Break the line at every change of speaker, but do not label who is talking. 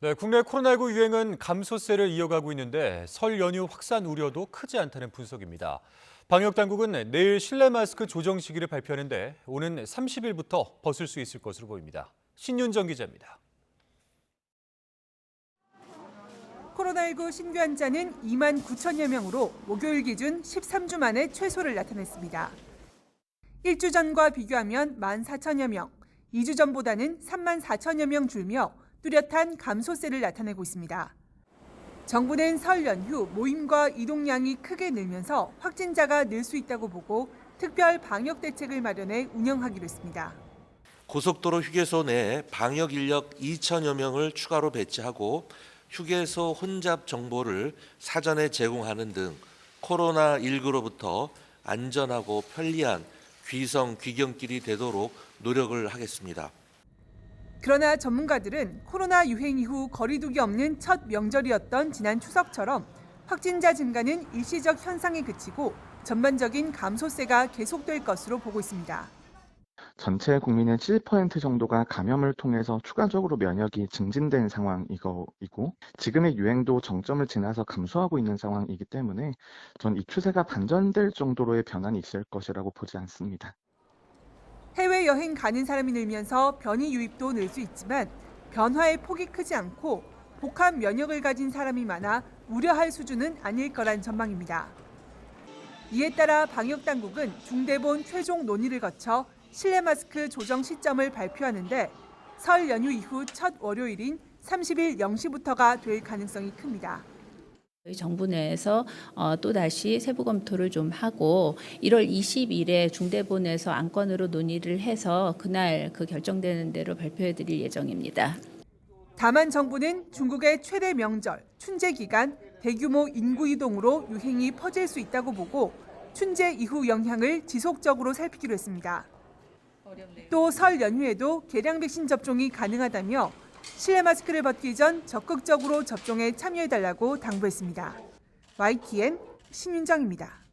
네, 국내 코로나19 유행은 감소세를 이어가고 있는데 설 연휴 확산 우려도 크지 않다는 분석입니다. 방역당국은 내일 실내 마스크 조정 시기를 발표하는데 오는 30일부터 벗을 수 있을 것으로 보입니다. 신윤정 기자입니다.
코로나19 신규 환자는 2만 9천여 명으로 목요일 기준 13주 만에 최소를 나타냈습니다. 1주 전과 비교하면 1만 4천여 명, 2주 전보다는 3만 4천여 명 줄며 뚜렷한 감소세를 나타내고 있습니다. 정부는 설 연휴 모임과 이동량이 크게 늘면서 확진자가 늘 수 있다고 보고 특별 방역 대책을 마련해 운영하기로 했습니다.
고속도로 휴게소 내 방역 인력 2천여 명을 추가로 배치하고 휴게소 혼잡 정보를 사전에 제공하는 등 코로나19로부터 안전하고 편리한 귀성 귀경길이 되도록 노력을 하겠습니다.
그러나 전문가들은 코로나 유행 이후 거리두기 없는 첫 명절이었던 지난 추석처럼 확진자 증가는 일시적 현상에 그치고 전반적인 감소세가 계속될 것으로 보고 있습니다.
전체 국민의 70% 정도가 감염을 통해서 추가적으로 면역이 증진된 상황이고 지금의 유행도 정점을 지나서 감소하고 있는 상황이기 때문에 전 이 추세가 반전될 정도로의 변환이 있을 것이라고 보지 않습니다.
해외여행 가는 사람이 늘면서 변이 유입도 늘 수 있지만 변화의 폭이 크지 않고 복합 면역을 가진 사람이 많아 우려할 수준은 아닐 거란 전망입니다. 이에 따라 방역당국은 중대본 최종 논의를 거쳐 실내 마스크 조정 시점을 발표하는데 설 연휴 이후 첫 월요일인 30일 0시부터가 될 가능성이 큽니다.
저희 정부 내에서 또다시 세부 검토를 좀 하고 1월 20일에 중대본에서 안건으로 논의를 해서 그날 결정되는 대로 발표해 드릴 예정입니다.
다만 정부는 중국의 최대 명절, 춘제 기간 대규모 인구 이동으로 유행이 퍼질 수 있다고 보고 춘제 이후 영향을 지속적으로 살피기로 했습니다. 또 설 연휴에도 계량 백신 접종이 가능하다며 실내 마스크를 벗기 전 적극적으로 접종에 참여해달라고 당부했습니다. YTN 신윤정입니다.